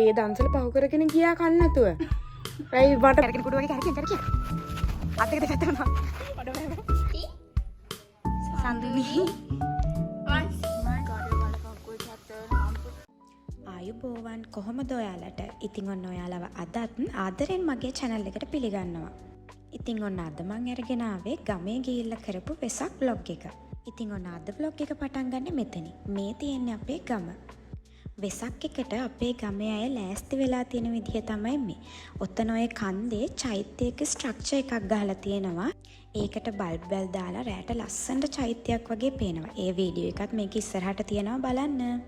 ඒ දන්සල පහු කරගෙන ගියා කන්න නැතුව. ඇයි මට කරගෙන කුඩු වගේ කරකින්. අත් දෙක දෙකට උනා. සඳුනි. ආයුබෝවන් කොහොමද ඔයාලට? ඉතින් ඔන්න ඔයාලව අදත් ආදරෙන් මගේ channel එකට පිළිගන්නවා. ඉතින් ඔන්න අද මං අරගෙන ආවේ ගමේ ගිහිල්ලා කරපු වෙසක් vlog එක. ඉතින් ඔන්න අද vlog එක පටන් ගන්න මෙතනින්. මේ තියෙන්නේ අපේ ගම. වෙසක් එකට අපේ ගමේ අය ලෑස්ති වෙලා තියෙන විදිහ තමයි මේ. ඔතන ඔය කන්දේ චෛත්‍යයක ස්ට්‍රක්චර් එකක් ගහලා තියෙනවා. ඒකට බල්බ් වල දාලා රැට ලස්සනට චෛත්‍යයක් වගේ පේනවා. ඒ වීඩියෝ එකත් මේක ඉස්සරහට තියෙනවා බලන්න.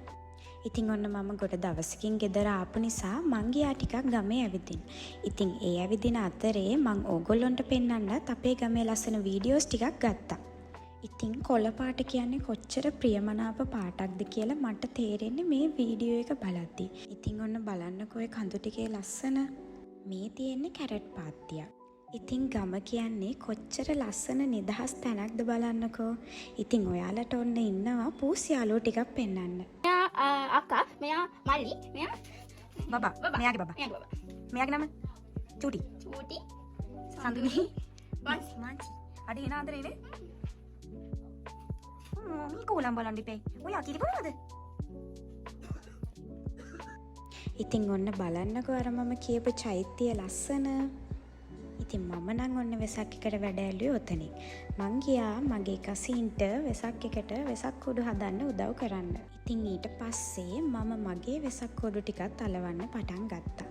ඉතින් ඔන්න මම ගොඩ දවසකින් ගෙදර ආපු නිසා මං ගියා ටිකක් ගමේ ඇවිදින්න. ඉතින් ඒ ඇවිදින අතරේ මං ඕගොල්ලොන්ට පෙන්වන්නත් අපේ ගමේ ලස්සන වීඩියෝස් ටිකක් ගත්තා. ඉතින් කොළ පාට කියන්නේ කොච්චර ප්‍රියමනාප පාටක්ද කියලා මට තේරෙන්නේ මේ වීඩියෝ එක බලද්දී. ඉතින් ඔන්න බලන්නකෝ ඒ කඳු ටිකේ ලස්සන. මේ තියෙන්නේ කැරට් පාත්තියක්. ඉතින් ගම කියන්නේ කොච්චර ලස්සන නිදහස් තැනක්ද බලන්නකෝ. ඉතින් ඔයාලට ඔන්න ඉන්නවා පූස් යාළුවෝ ටිකක් පෙන්වන්න. අක්කා මෙයා මල්ලි මෙයා බබා මෙයාගේ බබා. මෙයාගේ නම චූටි. සඳුනි. මාන්චි. අඩි එන අතරේ මේ කෝලම් බලන් ඉපේ. ඔයා කිරි බලනද? ඉතින් ඔන්න බලන්නකෝ අර මම කියපු චෛත්‍ය ලස්සන. ඉතින් මම නම් ඔන්න වෙසක් එකට වැඩ ඇල්ලුවේ ඔතනින්. මං ගියා මගේ කසින්ට වෙසක් එකට වෙසක් කුඩු හදන්න උදව් කරන්න. ඉතින් ඊට පස්සේ මම මගේ වෙසක් කුඩු ටිකත් අලවන්න පටන් ගත්තා.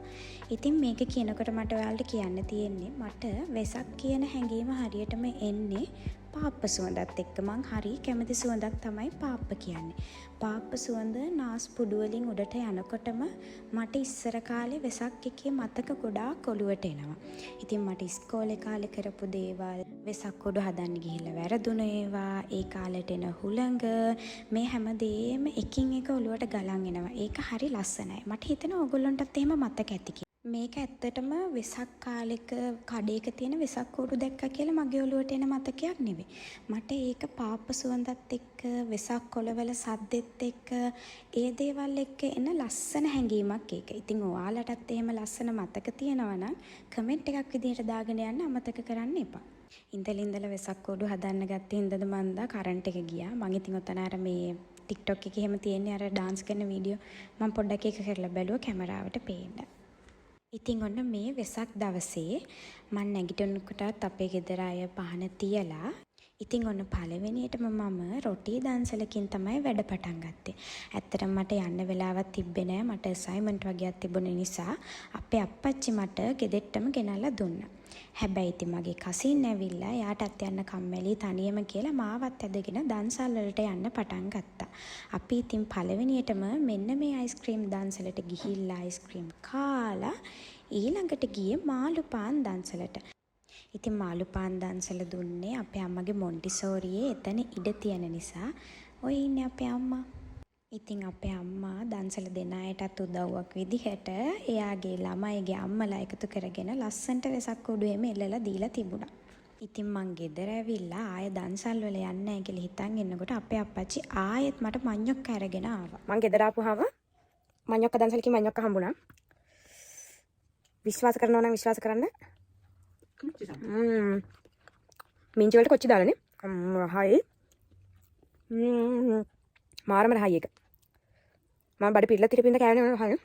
ඉතින් මේක කියනකොට මට ඔයාලට කියන්න තියෙන්නේ මට වෙසක් කියන හැඟීම හරියටම එන්නේ පාප්ප සුවඳත් එක්ක. මං හරි කැමති සුවඳක් තමයි පාප්ප කියන්නේ. පාප්ප සුවඳ නාස්පුඩු වලින් උඩට යනකොටම මට ඉස්සර කාලේ වෙසක් එකේ මතක ගොඩාක් ඔලුවට එනවා. ඉතින් මට ඉස්කෝලේ කාලේ කරපු දේවල්, වෙසක් කුඩු හදන්න ගිහිල්ලා වැරදුන ඒවා, ඒ කාලේට එන හුළඟ, මේ හැමදේම එකින් එක ඔලුවට ගලන් එනවා. ඒක හරි ලස්සනයි. මට හිතෙනවා ඕගොල්ලන්ටත් එහෙම මතක ඇති කියලා. මේක ඇත්තටම වෙසක් කාලෙක කඩේක තියෙන වෙසක් කූඩු දැක්කා කියලා මගේ ඔලුවට එන මතකයක් නෙවෙයි. මට ඒක පාප්ප සුවඳත් එක්ක වෙසක් කොළවල සද්දෙත් එක්ක ඒ දේවල් එක්ක එන ලස්සන හැඟීමක් ඒක. ඉතින් ඔයාලටත් එහෙම ලස්සන මතක තියෙනවා නම් කමෙන්ට් එකක් විදිහට දාගෙන යන්න අමතක කරන්න එපා. ඉඳලා වෙසක් කූඩු හදන්න ගත්තේ ඉඳද මන්දා කරන්ට් එක ගියා. මං ඉතින් ඔතන අර මේ TikTok එකේ එහෙම තියෙන අර ඩාන්ස් කරන වීඩියෝ මම පොඩ්ඩක් ඒක කරලා බැලුවා කැමරාවට පේන්න. ඉතින් ඔන්න මේ වෙසක් දවසේ මම නැගිටිනකොටත් අපේ ගෙදර අය පහන තියලා ඉතින් ඔන්න පළවෙනියටම මම රොටි දන්සලකින් තමයි වැඩ පටන් ගත්තේ. ඇත්තටම මට යන්න වෙලාවක් තිබ්බේ නෑ. මට අසයින්මන්ට් වගේක් තිබුණ නිසා අපේ අප්පච්චි මට ගෙදෙට්ටම ගෙනල්ලා දුන්නා. හැබැයි ඉතින් මගේ කසින් ඇවිල්ලා යාටත් යන්න කම්මැලි තනියම කියලා මාවත් ඇදගෙන දන්සල් වලට යන්න පටන් ගත්තා. අපි ඉතින් පළවෙනියටම මෙන්න මේ අයිස්ක්‍රීම් දන්සලට ගිහිල්ලා අයිස්ක්‍රීම් කාලා ඊළඟට ගියේ මාළුපාන් දන්සලට. ඉතින් මාළුපාන් දන්සල දුන්නේ අපේ අම්මගේ මොන්ටිසෝරියේ එතන ඉඩ තියෙන නිසා. ඔය ඉන්නේ අපේ අම්මා. ඉතින් අපේ අම්මා දන්සල දෙන අයටත් උදව්වක් විදිහට එයාගේ ළමයිගේ අම්මලා එකතු කරගෙන ලස්සන්ට වෙසක් කුඩු එහෙම එල්ලලා දීලා තිබුණා. ඉතින් මං ගෙදර ඇවිල්ලා ආය දන්සල් වල යන්නේ නැහැ කියලා හිතන් ඉන්නකොට අපේ අප්පච්චි ආයෙත් මට මඤ්ඤොක්ක අරගෙන ආවා. මං ගෙදර ආපුවාම මඤ්ඤොක්ක දන්සලකින් මඤ්ඤොක්ක හම්බුණා. විශ්වාස කරනවා නම් විශ්වාස කරන්න. මිංචි වලට කොච්චි දාලානේ. හයි. මාරම රහයි එක. මම බඩ පිරලා තිරපින්ද කෑවේ නේද හයි.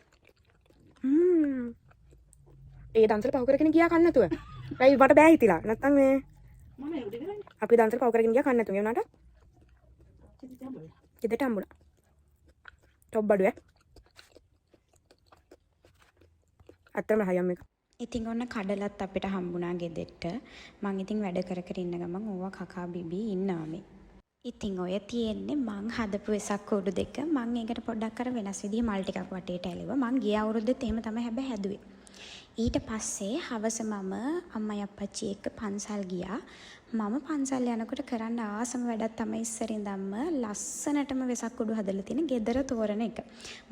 ඒ දන්සල පහු කරගෙන ගියා කන්න නැතුව. ඇයි මට බෑ හිතිලා. නැත්තම් මේ මම උඩ කරන්නේ. අපි දන්සල පහු කරගෙන ගියා කන්න නැතුව. ඒ උනාට ගෙදරට හම්බුණා. ටොප් බඩුවේ. අත්තම හයම් එක. ඉතින් ඔන්න කඩලත් අපිට හම්බුණා ගෙදෙට්ට. මං ඉතින් වැඩ කර කර ඉන්න ගමන් ඕවා කකා බිබී ඉන්නවා මේ. ඉතින් ඔය තියෙන්නේ මං හදපු වෙසක් කූඩු දෙක. මං ඒකට පොඩ්ඩක් අර වෙනස් විදිහේ මල් ටිකක් වටේට ඇලෙවා. මං ගිය අවුරුද්දෙත් එහෙම තමයි හැබැයි හැදුවේ. ඊට පස්සේ හවස මම අම්මයි අප්පච්චි එක්ක පන්සල් ගියා. මම පන්සල් යනකොට කරන්න ආසම වැඩක් තමයි ඉස්සර ඉඳන්ම ලස්සනටම වෙසක් කුඩු හදලා තියෙන ගෙදර තෝරන එක.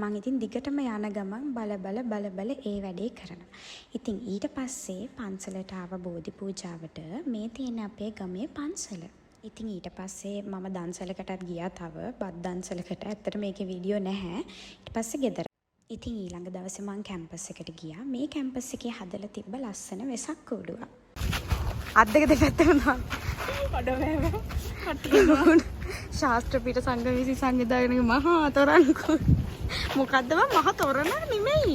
මං ඉතින් දිගටම යන ගමන් බල ඒ වැඩේ කරනවා. ඉතින් ඊට පස්සේ පන්සලට ආව බෝධි පූජාවට මේ තියෙන අපේ ගමේ පන්සල. ඉතින් ඊට පස්සේ මම දන්සලකටත් ගියා තව බත් දන්සලකට. ඇත්තට මේකේ වීඩියෝ නැහැ. ඊට පස්සේ ගෙදර ඉතින් ඊළඟ දවසේ මං කැම්පස් එකට ගියා. මේ කැම්පස් එකේ හදලා තිබ්බ ලස්සන වෙසක් කූඩුවක්. අත් දෙක දෙපැත්තම දාන්න. ශාස්ත්‍ර පීඨ සංගම විසින් සංවිධානය මහා තොරණ මොකද්ද මහා තොරණ නෙමෙයි.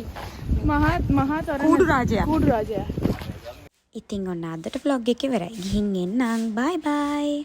මහා තොරණ කූඩු රාජයා. ඉතින් ඔන්න අදට vlog එක ඉවරයි. ගිහින් එන්නම්. bye bye.